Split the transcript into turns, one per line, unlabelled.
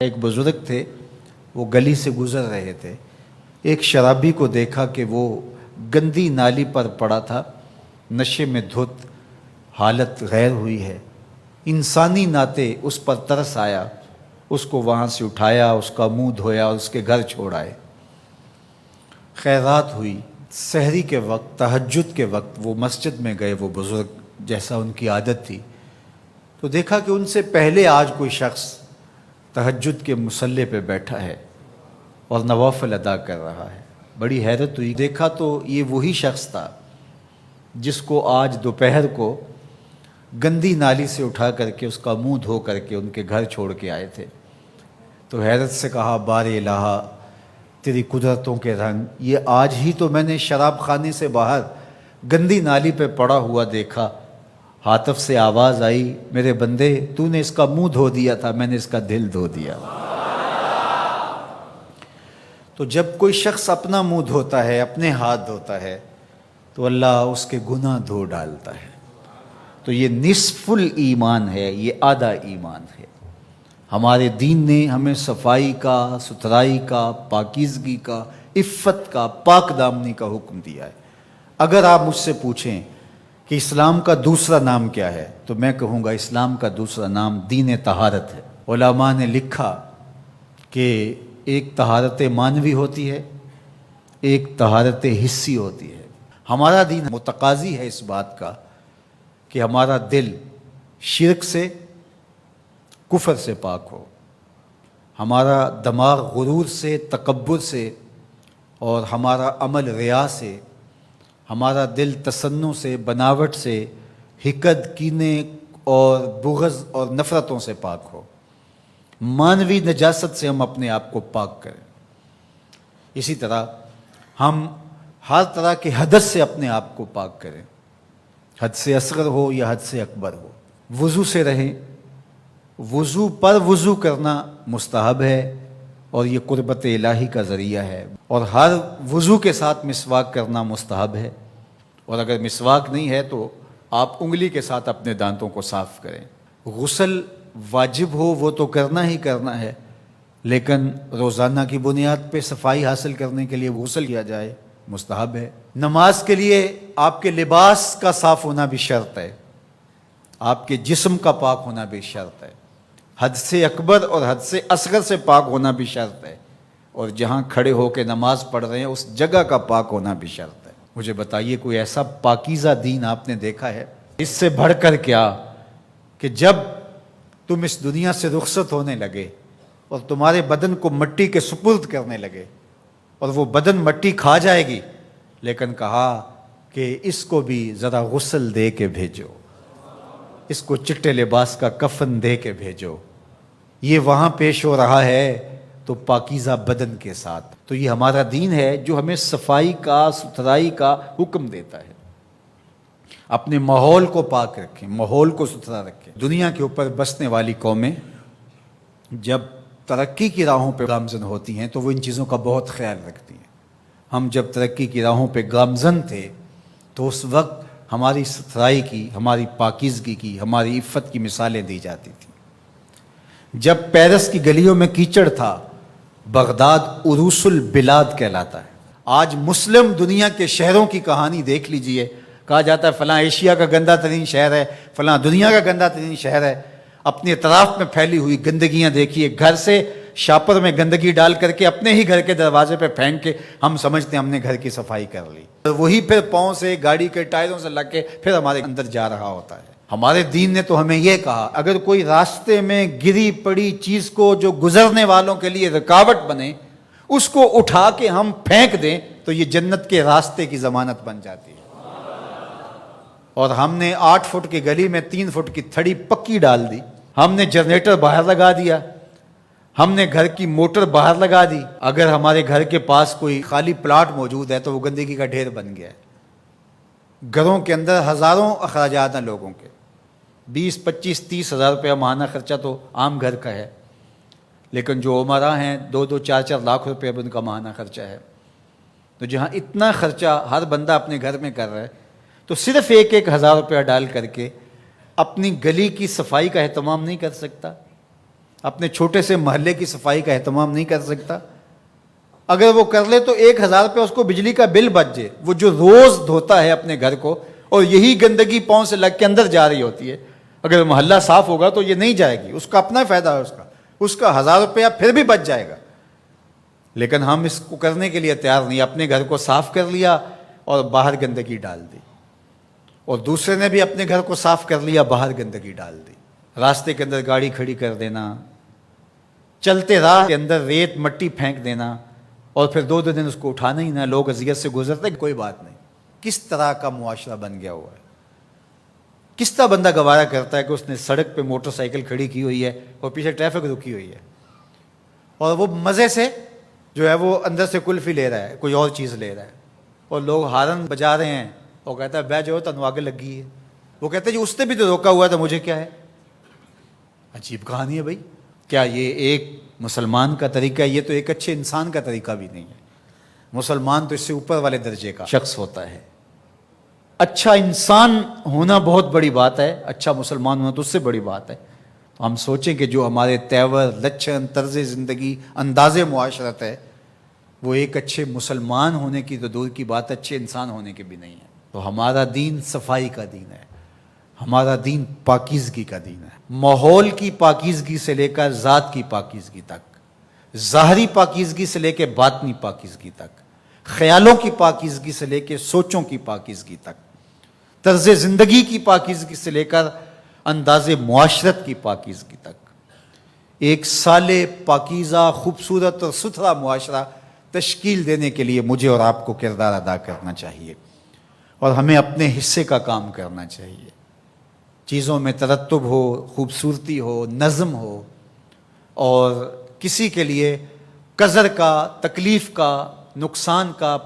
ایک بزرگ تھے، وہ گلی سے گزر رہے تھے، ایک شرابی کو دیکھا کہ وہ گندی نالی پر پڑا تھا، نشے میں دھت، حالت غیر ہوئی ہے۔ انسانی ناطے اس پر ترس آیا، اس کو وہاں سے اٹھایا، اس کا منہ دھویا اور اس کے گھر چھوڑ آئے۔ خیرات ہوئی، سحری کے وقت، تہجد کے وقت وہ مسجد میں گئے، وہ بزرگ جیسا ان کی عادت تھی، تو دیکھا کہ ان سے پہلے آج کوئی شخص تہجد کے مصلی پہ بیٹھا ہے اور نوافل ادا کر رہا ہے۔ بڑی حیرت ہوئی، دیکھا تو یہ وہی شخص تھا جس کو آج دوپہر کو گندی نالی سے اٹھا کر کے اس کا منہ دھو کر کے ان کے گھر چھوڑ کے آئے تھے۔ تو حیرت سے کہا، بار الہ تیری قدرتوں کے رنگ، یہ آج ہی تو میں نے شراب خانے سے باہر گندی نالی پہ پڑا ہوا دیکھا۔ ہاتف سے آواز آئی، میرے بندے تو نے اس کا منہ دھو دیا تھا، میں نے اس کا دل دھو دیا۔ تو جب کوئی شخص اپنا منہ دھوتا ہے، اپنے ہاتھ دھوتا ہے، تو اللہ اس کے گناہ دھو ڈالتا ہے۔ تو یہ نصف الایمان ہے، یہ آدھا ایمان ہے۔ ہمارے دین نے ہمیں صفائی کا، ستھرائی کا، پاکیزگی کا، عفت کا، پاک دامنی کا حکم دیا ہے۔ اگر آپ مجھ سے پوچھیں کہ اسلام کا دوسرا نام کیا ہے، تو میں کہوں گا اسلام کا دوسرا نام دین طہارت ہے۔ علماء نے لکھا کہ ایک طہارت معنوی ہوتی ہے، ایک طہارت حسی ہوتی ہے۔ ہمارا دین متقاضی ہے اس بات کا کہ ہمارا دل شرک سے، کفر سے پاک ہو، ہمارا دماغ غرور سے، تکبر سے، اور ہمارا عمل ریا سے، ہمارا دل تصنع سے، بناوٹ سے، حقد، کینے اور بغض اور نفرتوں سے پاک ہو۔ مانوی نجاست سے ہم اپنے آپ کو پاک کریں۔ اسی طرح ہم ہر طرح کے حدث سے اپنے آپ کو پاک کریں، حد سے اصغر ہو یا حد سے اکبر ہو۔ وضو سے رہیں، وضو پر وضو کرنا مستحب ہے اور یہ قربت الہی کا ذریعہ ہے، اور ہر وضو کے ساتھ مسواک کرنا مستحب ہے، اور اگر مسواک نہیں ہے تو آپ انگلی کے ساتھ اپنے دانتوں کو صاف کریں۔ غسل واجب ہو وہ تو کرنا ہی کرنا ہے، لیکن روزانہ کی بنیاد پہ صفائی حاصل کرنے کے لیے غسل کیا جائے، مستحب ہے۔ نماز کے لیے آپ کے لباس کا صاف ہونا بھی شرط ہے، آپ کے جسم کا پاک ہونا بھی شرط ہے، حد سے اکبر اور حد سے اصغر سے پاک ہونا بھی شرط ہے، اور جہاں کھڑے ہو کے نماز پڑھ رہے ہیں اس جگہ کا پاک ہونا بھی شرط ہے۔ مجھے بتائیے کوئی ایسا پاکیزہ دین آپ نے دیکھا ہے؟ اس سے بڑھ کر کیا کہ جب تم اس دنیا سے رخصت ہونے لگے اور تمہارے بدن کو مٹی کے سپرد کرنے لگے، اور وہ بدن مٹی کھا جائے گی، لیکن کہا کہ اس کو بھی ذرا غسل دے کے بھیجو، اس کو چٹے لباس کا کفن دے کے بھیجو۔ یہ وہاں پیش ہو رہا ہے تو پاکیزہ بدن کے ساتھ۔ تو یہ ہمارا دین ہے جو ہمیں صفائی کا، ستھرائی کا حکم دیتا ہے۔ اپنے ماحول کو پاک رکھیں، ماحول کو ستھرا رکھیں۔ دنیا کے اوپر بسنے والی قومیں جب ترقی کی راہوں پہ گامزن ہوتی ہیں تو وہ ان چیزوں کا بہت خیال رکھتی ہیں۔ ہم جب ترقی کی راہوں پہ گامزن تھے تو اس وقت ہماری ستھرائی کی، ہماری پاکیزگی کی، ہماری عفت کی مثالیں دی جاتی تھیں۔ جب پیرس کی گلیوں میں کیچڑ تھا، بغداد عروس البلاد کہلاتا ہے۔ آج مسلم دنیا کے شہروں کی کہانی دیکھ لیجئے، کہا جاتا ہے فلاں ایشیا کا گندہ ترین شہر ہے، فلاں دنیا کا گندہ ترین شہر ہے۔ اپنے اطراف میں پھیلی ہوئی گندگیاں دیکھیے، گھر سے شاپر میں گندگی ڈال کر کے اپنے ہی گھر کے دروازے پہ پھینک کے ہم سمجھتے ہیں ہم نے گھر کی صفائی کر لی، وہی پھر پاؤں سے، گاڑی کے ٹائروں سے لگ کے پھر ہمارے اندر جا رہا ہوتا ہے۔ ہمارے دین نے تو ہمیں یہ کہا، اگر کوئی راستے میں گری پڑی چیز کو جو گزرنے والوں کے لیے رکاوٹ بنے، اس کو اٹھا کے ہم پھینک دیں تو یہ جنت کے راستے کی ضمانت بن جاتی ہے۔ اور ہم نے 8 فٹ کی گلی میں 3 فٹ کی تھڑی پکی ڈال دی، ہم نے جنریٹر باہر لگا دیا، ہم نے گھر کی موٹر باہر لگا دی۔ اگر ہمارے گھر کے پاس کوئی خالی پلاٹ موجود ہے تو وہ گندگی کا ڈھیر بن گیا ہے۔ گھروں کے اندر ہزاروں اخراجات ہیں لوگوں کے، 20، 25، 30 ہزار روپیہ ماہانہ خرچہ تو عام گھر کا ہے، لیکن جو عمرا ہیں 2-2، 4-4 لاکھ روپے ان کا ماہانہ خرچہ ہے۔ تو جہاں اتنا خرچہ ہر بندہ اپنے گھر میں کر رہا ہے، تو صرف 1-1 ہزار روپیہ ڈال کر کے اپنی گلی کی صفائی کا اہتمام نہیں کر سکتا؟ اپنے چھوٹے سے محلے کی صفائی کا اہتمام نہیں کر سکتا؟ اگر وہ کر لے تو 1,000 روپے اس کو بجلی کا بل بچ جائے. وہ جو روز دھوتا ہے اپنے گھر کو اور یہی گندگی پاؤں سے لگ کے اندر جا رہی ہوتی ہے، اگر محلہ صاف ہوگا تو یہ نہیں جائے گی. اس کا اپنا فائدہ ہے، اس کا 1,000 روپیہ پھر بھی بچ جائے گا. لیکن ہم اس کو کرنے کے لیے تیار نہیں. اپنے گھر کو صاف کر لیا اور باہر گندگی ڈال دی، اور دوسرے نے بھی اپنے گھر کو صاف کر لیا، باہر گندگی ڈال دی. راستے کے اندر گاڑی کھڑی کر دینا، چلتے راہ کے اندر ریت مٹی پھینک دینا، اور پھر 2 دن اس کو اٹھانا ہی نہ. لوگ اذیت سے گزرتے، کوئی بات نہیں. کس طرح کا معاشرہ بن گیا ہوا ہے. کس طرح بندہ گوارا کرتا ہے کہ اس نے سڑک پہ موٹر سائیکل کھڑی کی ہوئی ہے اور پیچھے ٹریفک رکی ہوئی ہے، اور وہ مزے سے جو ہے وہ اندر سے کلفی لے رہا ہے، کوئی اور چیز لے رہا ہے، اور لوگ ہارن بجا رہے ہیں، اور کہتا ہے بہ جو تنو آگے لگی ہے. وہ کہتے ہیں جی اس نے بھی تو روکا ہوا تھا، مجھے کیا ہے. عجیب کہانی ہے بھائی. کیا یہ ایک مسلمان کا طریقہ ہے؟ یہ تو ایک اچھے انسان کا طریقہ بھی نہیں ہے. مسلمان تو اس سے اوپر والے درجے کا شخص ہوتا ہے. اچھا انسان ہونا بہت بڑی بات ہے، اچھا مسلمان ہونا تو اس سے بڑی بات ہے. تو ہم سوچیں کہ جو ہمارے تیور، لچھن، طرز زندگی، انداز معاشرت ہے، وہ ایک اچھے مسلمان ہونے کی تو دور کی بات، اچھے انسان ہونے کی بھی نہیں ہے. تو ہمارا دین صفائی کا دین ہے، ہمارا دین پاکیزگی کا دین ہے. ماحول کی پاکیزگی سے لے کر ذات کی پاکیزگی تک، ظاہری پاکیزگی سے لے کے باطنی پاکیزگی تک، خیالوں کی پاکیزگی سے لے کے سوچوں کی پاکیزگی تک، طرز زندگی کی پاکیزگی سے لے کر انداز معاشرت کی پاکیزگی تک، ایک صالح، پاکیزہ، خوبصورت اور ستھرا معاشرہ تشکیل دینے کے لیے مجھے اور آپ کو کردار ادا کرنا چاہیے، اور ہمیں اپنے حصے کا کام کرنا چاہیے. چیزوں میں ترتب ہو، خوبصورتی ہو، نظم ہو، اور کسی کے لیے قذر کا، تکلیف کا، نقصان کا